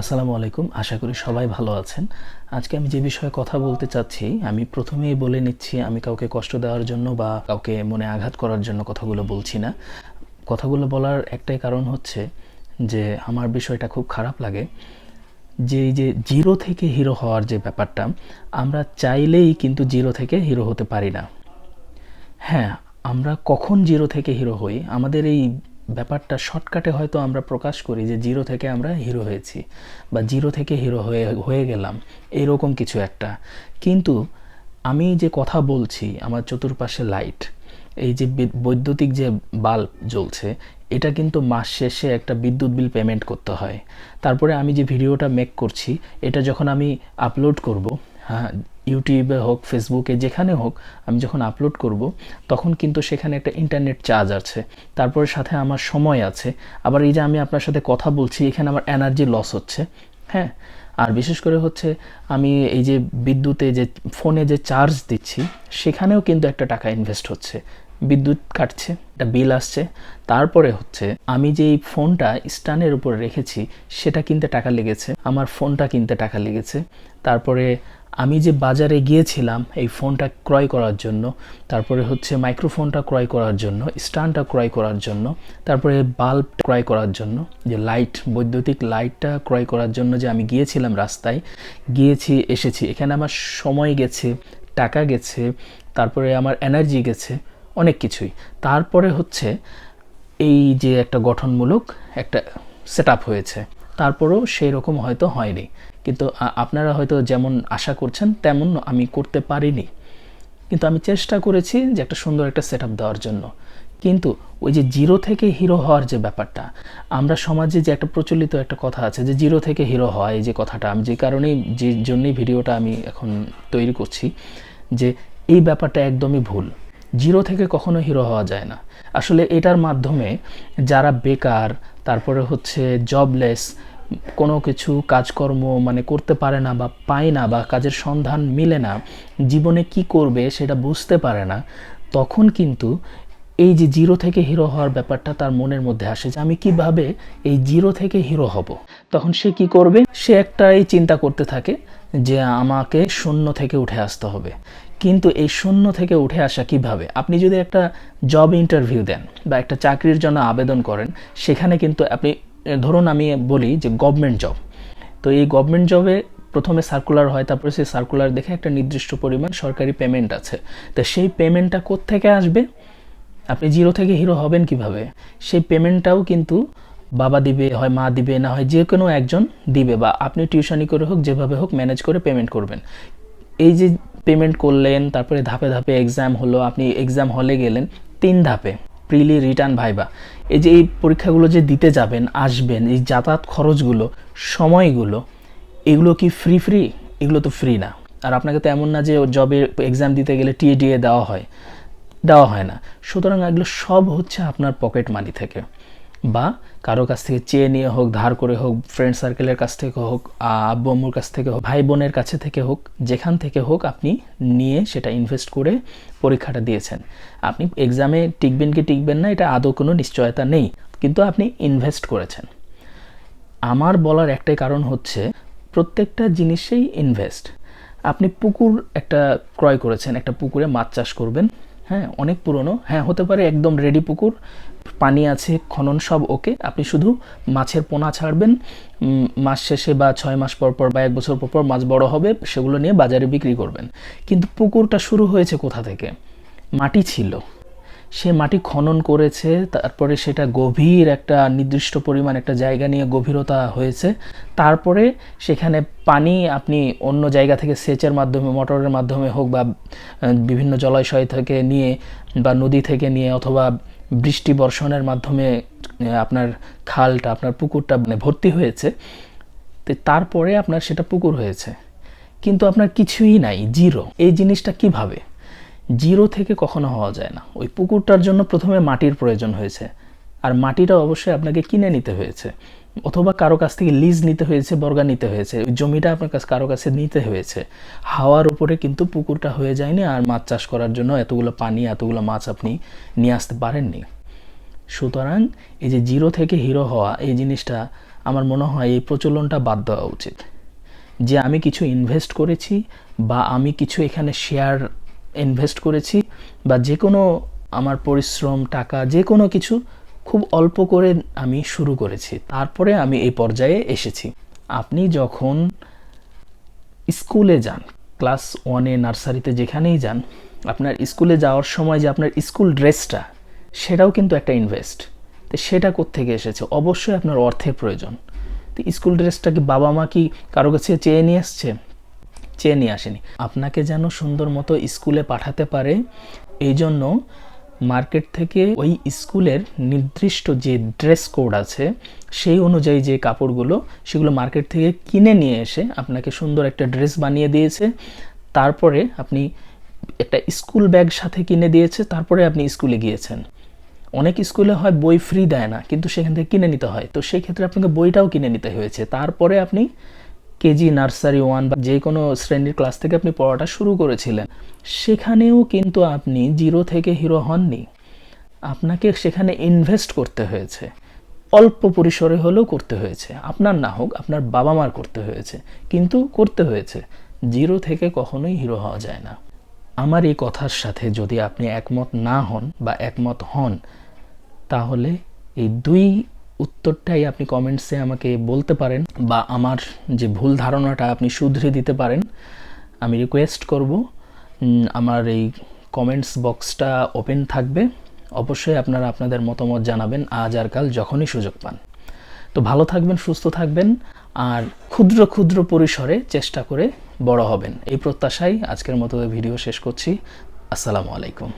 আসসালামু আলাইকুম। আশা করি সবাই ভালো আছেন। আজকে আমি যে বিষয়ে কথা বলতে চাচ্ছি, আমি প্রথমেই বলে নিচ্ছি আমি কাউকে কষ্ট দেওয়ার জন্য বা কাউকে মনে আঘাত করার জন্য কথাগুলো বলছি না। কথাগুলো বলার একটাই কারণ হচ্ছে যে আমার বিষয়টা খুব খারাপ লাগে যে এই যে জিরো থেকে হিরো হওয়ার যে ব্যাপারটা, আমরা চাইলেই কিন্তু জিরো থেকে হিরো হতে পারি না। হ্যাঁ, আমরা কখন জিরো থেকে হিরো হই, আমাদের এই ব্যাপারটা শর্টকাটে হয়তো আমরা প্রকাশ করি যে জিরো থেকে আমরা হিরো হয়েছি বা জিরো থেকে হিরো হয়ে হয়ে গেলাম, এরকম কিছু একটা। কিন্তু আমি যে কথা বলছি, আমার চতুর্পাশে লাইট, এই যে বৈদ্যুতিক যে বাল্ব জ্বলছে, এটা কিন্তু মাস শেষে একটা বিদ্যুৎ বিল পেমেন্ট করতে হয়। তারপরে আমি যে ভিডিওটা মেক করছি, এটা যখন আমি আপলোড করব, হ্যাঁ, ইউটিউবে হোক, ফেসবুকে, যেখানে হোক, আমি যখন আপলোড করব তখন কিন্তু সেখানে একটা ইন্টারনেট চার্জ আছে, তারপরে সাথে আমার সময় আছে, আবার এই যে আমি আপনার সাথে কথা বলছি, এখানে আমার এনার্জি লস হচ্ছে। হ্যাঁ, আর বিশেষ করে হচ্ছে আমি এই যে বিদ্যুতে যে ফোনে যে চার্জ দিচ্ছি, সেখানেও কিন্তু একটা টাকা ইনভেস্ট হচ্ছে, বিদ্যুৎ কাটছে, একটা বিল আসছে। তারপরে হচ্ছে আমি যে এই ফোনটা স্ট্যান্ডের উপর রেখেছি, সেটা কিনতে টাকা লেগেছে, আমার ফোনটা কিনতে টাকা লেগেছে। তারপরে আমি যে বাজারে গিয়েছিলাম এই ফোনটা ক্রয় করার জন্য, তারপরে হচ্ছে মাইক্রোফোনটা ক্রয় করার জন্য, স্ট্যান্ডটা ক্রয় করার জন্য, তারপরে বাল্ব ক্রয় করার জন্য, যে লাইট, বৈদ্যুতিক লাইটটা ক্রয় করার জন্য যে আমি গিয়েছিলাম, রাস্তায় গিয়েছি, এসেছি, এখানে আমার সময় গেছে, টাকা গেছে, তারপরে আমার এনার্জি গেছে, অনেক কিছুই। তারপরে হচ্ছে এই যে একটা গঠনমূলক একটা সেট আপ হয়েছে, তারপরেও সেই রকম হয়তো হয়নি। কিন্তু আপনারা হয়তো যেমন আশা করছেন তেমন আমি করতে পারিনি, কিন্তু আমি চেষ্টা করেছি যে একটা সুন্দর একটা সেট আপ দেওয়ার জন্য। কিন্তু ওই যে জিরো থেকে হিরো হওয়ার যে ব্যাপারটা, আমরা সমাজে যে একটা প্রচলিত একটা কথা আছে যে জিরো থেকে হিরো হয়, এই যে কথাটা, আমি যে কারণেই, যে জন্যই ভিডিওটা আমি এখন তৈরি করছি, যে এই ব্যাপারটা একদমই ভুল। জিরো থেকে কখনো হিরো হওয়া যায় না। আসলে এটার মাধ্যমে যারা বেকার, তারপরে হচ্ছে জবলেস, কোনো কিছু কাজকর্ম মানে করতে পারে না বা পায় না, বা কাজের সন্ধান মিলে না, জীবনে কি করবে সেটা বুঝতে পারে না, তখন কিন্তু এই যে জিরো থেকে হিরো হওয়ার ব্যাপারটা তার মনের মধ্যে আসে যে আমি কিভাবে এই জিরো থেকে হিরো হব। তখন সে কি করবে, সে একটাই চিন্তা করতে থাকে যে আমাকে শূন্য থেকে উঠে আসতে হবে। কিন্তু এই শূন্য থেকে উঠে আসা কিভাবে? আপনি যদি একটা জব ইন্টারভিউ দেন বা একটা চাকরির জন্য আবেদন করেন, সেখানে কিন্তু আপনি, ধরুন আমি বলি যে গভর্নমেন্ট জব, তো এই গভর্নমেন্ট জবে প্রথমে সার্কুলার হয়, তারপরে সেই সার্কুলার দেখে একটা নির্দিষ্ট পরিমাণ সরকারি পেমেন্ট আছে। তো সেই পেমেন্টটা কোত্থেকে আসবে? আপনি জিরো থেকে হিরো হবেন কিভাবে? সেই পেমেন্টটাও কিন্তু বাবা দিবে, হয় মা দিবে, না হয় যে কোনো একজন দিবে, বা আপনি টিউশনি করে হোক, যেভাবে হোক ম্যানেজ করে পেমেন্ট করবেন। এই যে পেমেন্ট করলেন, তারপরে ধাপে ধাপে এক্সাম হলো, আপনি এক্সাম হলে গেলেন, 3 ধাপে, প্রিলি, রিটার্ন, ভাইবা। এই যে এই পরীক্ষাগুলো যে দিতে যাবেন, আসবেন, এই যাতায়াত খরচগুলো, সময়গুলো, এগুলো কি ফ্রি? এগুলো তো ফ্রি না। আর আপনাকে তো এমন না যে জবে এক্সাম দিতে গেলে টিএডিএ দেওয়া হয়, দেওয়া হয় না। সুতরাং এগুলো সব হচ্ছে আপনার পকেট মানি থেকে, বা কারো কাছ থেকে চেয়ে নিয়ে হোক, ধার করে হোক, ফ্রেন্ড সার্কেলের কাছ থেকে হোক, আব্বু আম্মুর কাছ থেকে হোক, ভাই বোনের কাছে থেকে হোক, যেখান থেকে হোক আপনি নিয়ে সেটা ইনভেস্ট করে পরীক্ষাটা দিয়েছেন। আপনি এক্সামে টিকবেন কি টিকবেন না, এটা আদৌ কোনো নিশ্চয়তা নেই, কিন্তু আপনি ইনভেস্ট করেছেন। আমার বলার একটাই কারণ হচ্ছে প্রত্যেকটা জিনিসেই ইনভেস্ট। আপনি পুকুর একটা ক্রয় করেছেন, একটা পুকুরে মাছ চাষ করবেন, হ্যাঁ, অনেক পুরনো, হ্যাঁ, হতে পারে একদম রেডি পুকুর, পানি আছে, খনন সব ওকে, আপনি শুধু মাছের পোনা ছাড়বেন, মাস শেষে বা 6 মাস পর পর বা 1 বছর পর পর মাছ বড় হবে, সেগুলো নিয়ে বাজারে বিক্রি করবেন। কিন্তু পুকুরটা শুরু হয়েছে কোথা থেকে? মাটি ছিল, সে মাটি খনন করেছে, তারপরে সেটা গভীর একটা নির্দিষ্ট পরিমাণ একটা জায়গা নিয়ে গভীরতা হয়েছে, তারপরে সেখানে পানি আপনি অন্য জায়গা থেকে সেচের মাধ্যমে, মোটরের মাধ্যমে হোক, বা বিভিন্ন জলাশয় থেকে নিয়ে, বা নদী থেকে নিয়ে, অথবা বৃষ্টি বর্ষণের মাধ্যমে আপনার খালটা, আপনার পুকুরটা মানে ভর্তি হয়েছে, তো তারপরে আপনার সেটা পুকুর হয়েছে। কিন্তু আপনার কিছুই নাই, জিরো। এই জিনিসটা কিভাবে? জিরো থেকে কখনো হওয়া যায় না। ওই পুকুরটার জন্য প্রথমে মাটির প্রয়োজন হয়েছে, আর মাটিটা অবশ্যই আপনাকে কিনে নিতে হয়েছে, অথবা কারো কাছ থেকে লিজ নিতে হয়েছে, বর্গা নিতে হয়েছে, ওই জমিটা আপনার কাছে কারো কাছে নিতে হয়েছে। হাওয়ার উপরে কিন্তু পুকুরটা হয়ে যায়নি, আর মাছ চাষ করার জন্য এতগুলো পানি, এতগুলো মাছ আপনি নিয়ে আসতে পারেননি। সুতরাং এই যে জিরো থেকে হিরো হওয়া, এই জিনিসটা আমার মনে হয় এই প্রচলনটা বাদ দেওয়া উচিত, যে আমি কিছু ইনভেস্ট করেছি বা আমি কিছু এখানে শেয়ার ইনভেস্ট করেছি বা যে কোনো আমার পরিশ্রম, টাকা, যে কোনো কিছু খুব অল্প করে আমি শুরু করেছি, তারপরে আমি এই পর্যায়ে এসেছি। আপনি যখন স্কুলে যান, ক্লাস 1-এ, নার্সারিতে, যেখানেই যান, আপনার স্কুলে যাওয়ার সময় যে আপনার স্কুল ড্রেসটা, সেটাও কিন্তু একটা ইনভেস্ট। তো সেটা কোত্থেকে এসেছে? অবশ্যই আপনার অর্থের প্রয়োজন। তো স্কুল ড্রেসটা কি বাবা মা কি কারো কাছে চেয়ে নিয়ে আসছে? চেয়ে নিয়ে আসেনি। আপনাকে যেন সুন্দর মতো স্কুলে পাঠাতে পারে, এই জন্য মার্কেট থেকে ওই স্কুলের নির্দিষ্ট যে ড্রেস কোড আছে সেই অনুযায়ী যে কাপড়গুলো, সেগুলো মার্কেট থেকে কিনে নিয়ে এসে আপনাকে সুন্দর একটা ড্রেস বানিয়ে দিয়েছে। তারপরে আপনি একটা স্কুল ব্যাগ সাথে কিনে দিয়েছে, তারপরে আপনি স্কুলে গিয়েছেন। অনেক স্কুলে হয় বই ফ্রি দেয় না, কিন্তু সেখান থেকে কিনে নিতে হয়। তো সেই ক্ষেত্রে আপনাকে বইটাও কিনে নিতে হয়েছে। তারপরে আপনি কেজি, নার্সারি 1 বা যে কোনো শ্রেণীর ক্লাস থেকে আপনি পড়াটা শুরু করেছিলেন, সেখানেও কিন্তু আপনি জিরো থেকে হিরো হননি। আপনাকে সেখানে ইনভেস্ট করতে হয়েছে, অল্প পরিসরে হলেও করতে হয়েছে। আপনার না হোক, আপনার বাবা মার করতে হয়েছে, কিন্তু করতে হয়েছে। জিরো থেকে কখনোই হিরো হওয়া যায় না। আমার এই কথার সাথে যদি আপনি একমত না হন বা একমত হন, তাহলে এই দুই উত্তরটাই আপনি কমেন্টসে আমাকে বলতে পারেন, বা আমার যে ভুল ধারণাটা আপনি শুধরে দিতে পারেন। আমি রিকোয়েস্ট করব, আমার এই কমেন্টস বক্সটা ওপেন থাকবে। অবশ্যই আপনারা আপনাদের মতামত জানাবেন আজ আর কাল, যখনই সুযোগ পান। তো ভালো থাকবেন, সুস্থ থাকবেন, আর ক্ষুদ্র ক্ষুদ্র পরিসরে চেষ্টা করে বড় হবেন, এই প্রত্যাশায় আজকের মতো ভিডিও শেষ করছি। আসসালামু আলাইকুম।